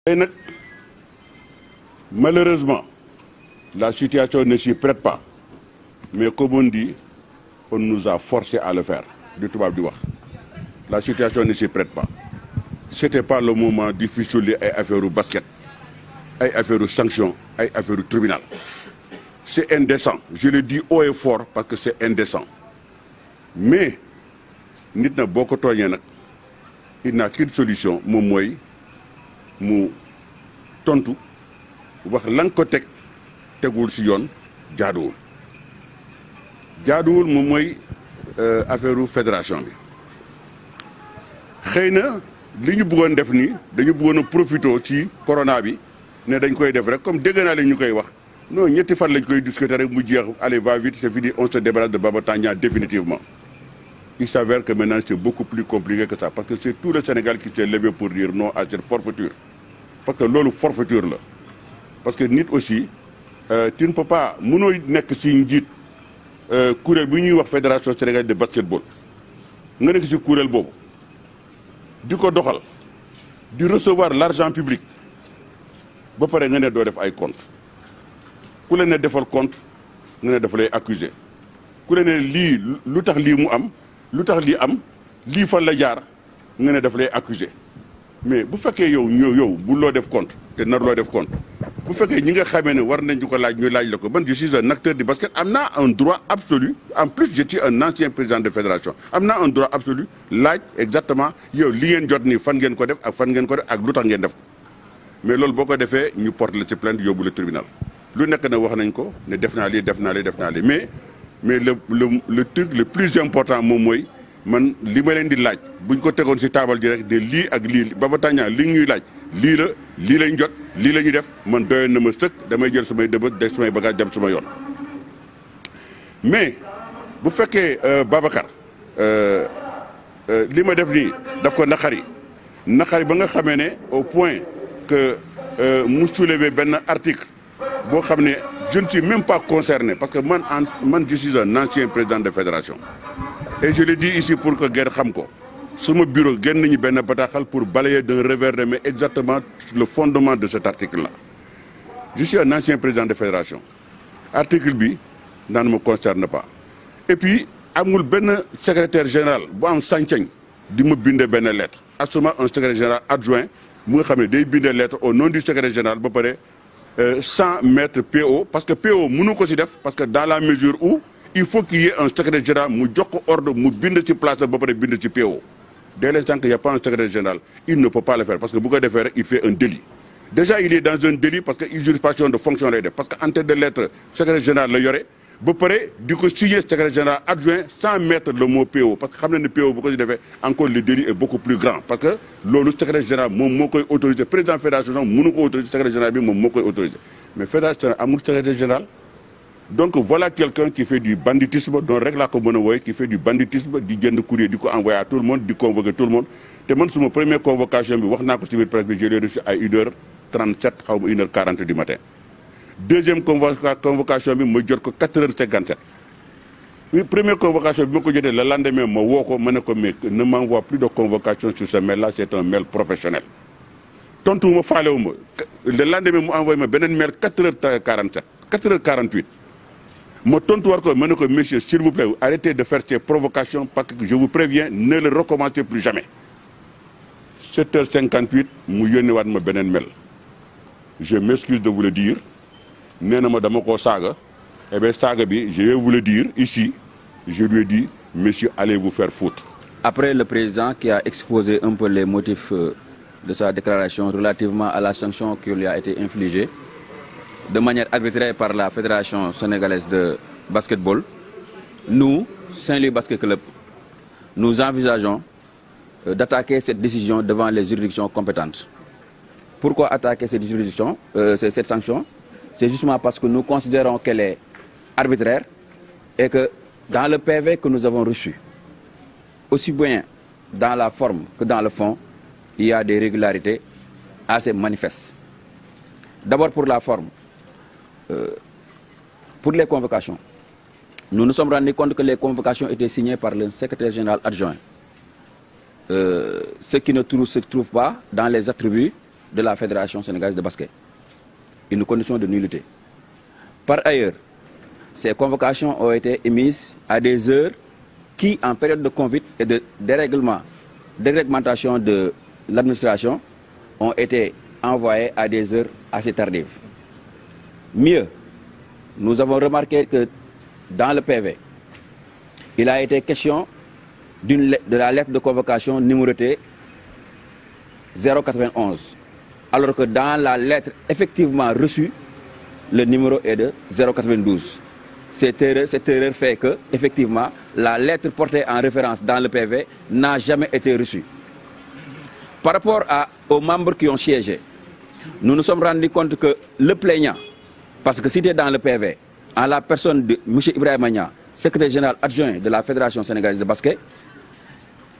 Et malheureusement, la situation ne s'y prête pas. Mais comme on dit, on nous a forcé à le faire. La situation ne s'y prête pas. Ce n'était pas le moment de ficeler les affaires au basket, les affaires aux sanctions, les affaires au tribunal. C'est indécent. Je le dis haut et fort parce que c'est indécent. Mais, il n'a qu'une solution, mu tontu wax lan ko tek tegul ci yoon jaaduwul moom mooy affaire fédération bi xeyna li ñu bëggoon def ni dañu bëggoon profiter ci corona bi ne dañ koy def rek comme dégg naa la ñu koy wax non ñetti fan lañ koy discuter rek mu jeex allez va vite c'est fini on se débarrasse de Baba Tandian définitivement. Il s'avère que maintenant c'est beaucoup plus compliqué que ça parce que c'est tout le Sénégal qui s'est levé pour dire non à cette forfaiture. Parce que lolu forfaiture là. Parce que nit aussi tu ne peux pas mëno nek ci njit courel bu ñuy wax fédération sénégalaise de basketball nga nek ci courel bobu diko doxal di recevoir l'argent public ba paré nga né do def ay compte ku la né defal compte nga né daf lay accuser ku la né li lutax li mu am lutax li am li fa la jaar nga né daf lay accuser mais bu fekkee yow bu loo def compte te nar loo def compte bu fekkee ñi nga xamee ne war nañ ko laaj ñu laaj la ko man je suis un acteur du basket am naa un droit absolu en plus je suis un ancien président de fédération am naa un droit absolu laaj exactement yow li ngeen jot nii fan ngeen ko def ak fan ngeen ko def ak lu tax ngeen def ko mais loolu boo ko defee ñu porte la ci plainte yóbbu le tribunal lu nekk na wax nañ ko ne def naa lii mais le truc le plus important moom mooy man li ma leen di laaj buñ ko tegoon ci table ji rek de lii ak lii Baba Tandian li ñuy laaj lii la lii lañ jot lii la ñuy def man doyoon na ma sëkk damay jël samay dëbët def samay bagage dem suma yoon mais bu fekkee Babacar li ma def nii daf ko naqari ba nga xamee ne au point que mu soulever benn article boo xam ne je ne suis même pas concerné parce que man je suis un ancien président de fédération. Et je le dis ici pour que ngeen xam ko suma bureau génn nañu benn bataaxal pour balayer d'un revers de main exactement le fondement de cet article-là. Je suis un ancien président de fédération. Article bi ne me concerne pas. Et puis amul benn secrétaire général bu am sañ-sañ di ma bindee benn lettre. Assurément un secrétaire général adjoint mu nga xam ne day bindee lettre au nom du secrétaire général ba pare sans mettre PO parce que PO mënu ko ci def parce que dans la mesure où il faut qu'il y ait un secrétaire général mu jox ko ordre mu bind ci place ba pare bind ci PO. Dès l'instant qu'il n'y a pas un secrétaire général, il ne peut pas le faire parce que bu ko defee rek il fait un délit. Déjà il est dans un délit parce que usurpation de fonction lay def parce que en tête de lettre secrétaire général la yore ba pare di ko signer secrétaire général adjoint sans mettre le mot PO parce que xam na ne PO bu ko ci defee encore le délit est beaucoup plus grand parce que loolu secrétaire général moom moo koy autorisé président fédération mënu ko autoriser secrétaire général bi moom moo koy autorisé mais fédération amul secrétaire général. Donc voilà quelqu'un qui fait du banditisme, dont règle la commune qui fait du banditisme, di jënd courrier, di ko envoyer à tout le monde, di convoquer tout le monde. Et moi, sur ma première convocation, je l'ai reçu à 1h37, 1h40 du matin. Deuxième convocation, je l'ai reçu à 4h57. Oui, première convocation, le lendemain, je ne m'envoie plus de convocation sur ce mail-là, c'est un mail professionnel. Tontu me fallait le lendemain, je envoyé un mail 4h47, 4h48. Mon tontoir ko monsieur s'il vous plaît arrêtez de faire ces provocations parce que je vous préviens ne le recommencez plus jamais. 7h58 mu yónnee waat ma beneen mail je m'excuse de vous le dire nee na ma dama koo saaga eh bien saaga bi je vais vous le dire ici je lui ai dit monsieur allez vous faire foutre. Après le président qui a exposé un peu les motifs de sa déclaration relativement à la sanction qui lui a été infligée de manière arbitraire par la Fédération sénégalaise de basketball, nous, Saint-Louis Basket Club, nous envisageons d'attaquer cette décision devant les juridictions compétentes. Pourquoi attaquer cette juridiction, cette sanction? C'est justement parce que nous considérons qu'elle est arbitraire et que dans le PV que nous avons reçu, aussi bien dans la forme que dans le fond, il y a des régularités assez manifestes. D'abord pour la forme. Pour les convocations, nous nous sommes rendus compte que les convocations étaient signées par le secrétaire général adjoint. Ce qui ne se trouve pas dans les attributs de la Fédération sénégalaise de basket. Une condition de nullité. Par ailleurs, ces convocations ont été émises à des heures qui, en période de convite et de déréglementation de l'administration, ont été envoyées à des heures assez tardives. Mieux, nous avons remarqué que dans le PV, il a été question de la lettre de convocation numérotée 091, alors que dans la lettre effectivement reçue, le numéro est de 092. Cette erreur fait que, effectivement, la lettre portée en référence dans le PV n'a jamais été reçue. Par rapport aux membres qui ont siégé, nous nous sommes rendus compte que le plaignant, parce que cité dans le PV, en la personne de M. Ibrahima Niang, secrétaire général adjoint de la Fédération sénégalaise de basket,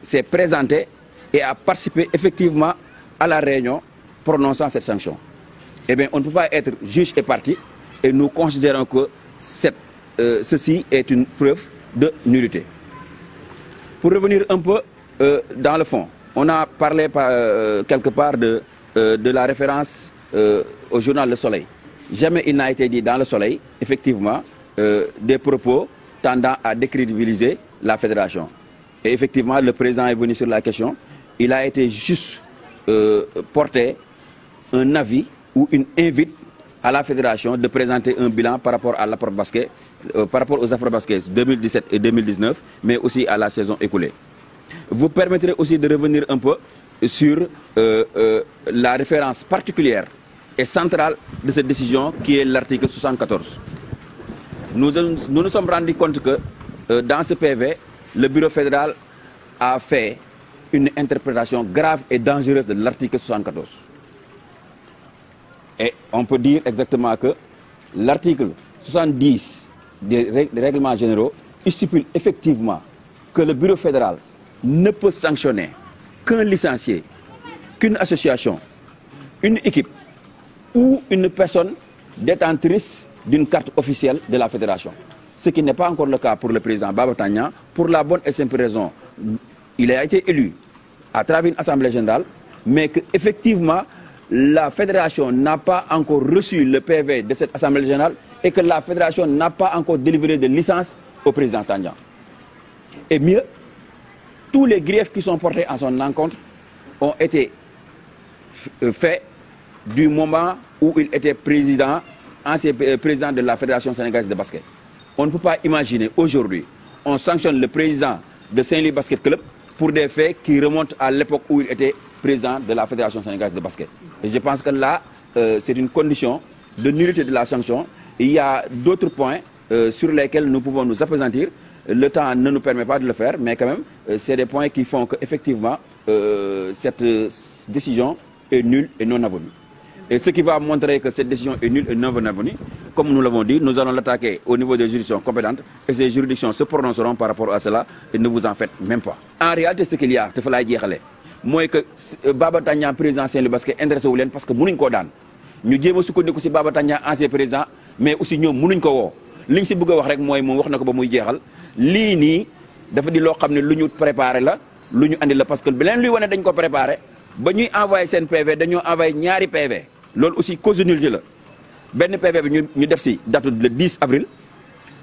s'est présenté et a participé effectivement à la réunion prononçant cette sanction. Eh bien, on ne peut pas être juge et partie, et nous considérons que ceci est une preuve de nullité. Pour revenir un peu dans le fond, on a parlé quelque part de la référence au journal Le Soleil. Jamais il n'a été dit dans Le Soleil, effectivement, des propos tendant à décrédibiliser la fédération. Et effectivement, le président est venu sur la question. Il a été juste porté un avis ou une invite à la fédération de présenter un bilan par rapport à l'Afrobasket, par rapport aux Afrobaskets 2017 et 2019, mais aussi à la saison écoulée. Vous permettrez aussi de revenir un peu sur la référence particulière et centrale de cette décision qui est l'article 74. Nous nous sommes rendus compte que dans ce PV, le bureau fédéral a fait une interprétation grave et dangereuse de l'article 74. Et on peut dire exactement que l'article 70 des règlements généraux stipule effectivement que le bureau fédéral ne peut sanctionner qu'un licencié, qu'une association, une équipe ou une personne détentrice d'une carte officielle de la fédération. Ce qui n'est pas encore le cas pour le président Babata Niang, pour la bonne et simple raison, il a été élu à travers une assemblée générale, mais qu'effectivement, la fédération n'a pas encore reçu le PV de cette assemblée générale et que la fédération n'a pas encore délivré de licence au président Tandian. Et mieux, tous les griefs qui sont portés en son encontre ont été faits du moment où il était président, ancien président de la Fédération sénégalaise de basket. On ne peut pas imaginer aujourd'hui, on sanctionne le président de Saint-Louis Basket Club pour des faits qui remontent à l'époque où il était président de la Fédération sénégalaise de basket. Et je pense que là, c'est une condition de nullité de la sanction. Il y a d'autres points sur lesquels nous pouvons nous appesantir. Le temps ne nous permet pas de le faire, mais quand même, c'est des points qui font qu'effectivement, cette décision est nulle et non avenue. Et ce qui va montrer que cette décision est nulle et non avenue, comme nous l'avons dit, nous allons l'attaquer au niveau des juridictions compétentes et ces juridictions se prononceront par rapport à cela et ne vous en faites même pas. En réalité, ce qu'il y a, moi que Babata Niang président Saint-Louis Basket intéressé wu leen parce que mënuñ koo daan ñu jéem a sukkandiku si Babata Niang ancien président mais aussi ñoom mënuñ ko woo liñ si bëgg a wax rek mooy moom wax na ko ba muy jeexal lii nii dafa di loo xam ne lu ñu préparé la lu ñu andi la parce que beneen luy wane dañ ko préparé ba ñuy envoyé seen PV dañoo envoyé ñaari PV loolu aussi cause de nullité la benn PV bi ñu def si date le 10 avril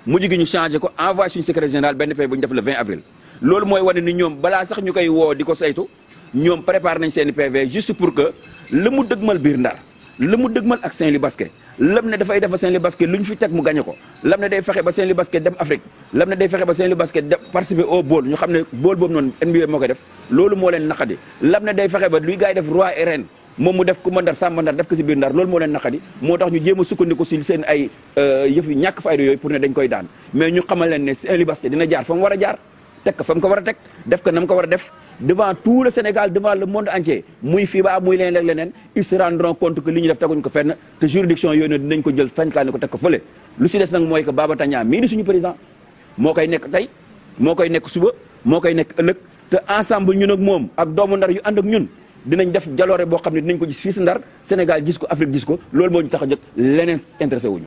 mujj gi ñu changé ko envoyé suñu secrétaire général benn PV bu ñu def le 20 avril loolu mooy wane ni ñoom balaa sax ñu koy woo di ko saytu ñoom préparé nañ seen PV juste pour que le mu dëgmal biir Ndar le mu dëgmal ak Saint-Louis Basket lam ne dafay defa Saint-Louis Basket lu ñu fi teg mu gagné ko lam ne day fexe ba Saint-Louis Basket dem Afrique lam ne day fexe ba Saint-Louis Basket dem participer au bowl ñu xam ne bowl boobu noonu NBA moo koy def loolu moo leen naqadi lam ne day fexe ba luy gars yi def roi et reine moom mu def ku ma Ndar sàmba Ndar def ko si biir Ndar loolu moo leen naqadi moo tax ñu jéem a sukkandiku si seen ay yëf yu ñàkk fayda yooyu pour ne dañ koy daan mais ñu xamal leen ne Saint-Louis Basket dina jaar fa mu war a jaar teg ko fa mu ko war a teg def ko na mu ko war a def devant tout le Sénégal devant le monde entier muy FIBA muy leneen ak leneen ils se rendront compte que li ñu def teguñ ko fenn te juridiction yooyu ne dinañ ko jël fañkaane ko teg ko fële lu si des nag mooy que Babata Niang mii di suñu président moo koy nekk tey moo koy nekk suba moo koy nekk ëllëg te ensemble ñun ak moom ak doomu Ndar yu ànd ak ñun dinañ def jaloore boo xam ne dinañ ko gis fii si Ndar Sénégal gis ko Afrique gis ko loolu moo ñu tax a jóg leneen intéressé wuñu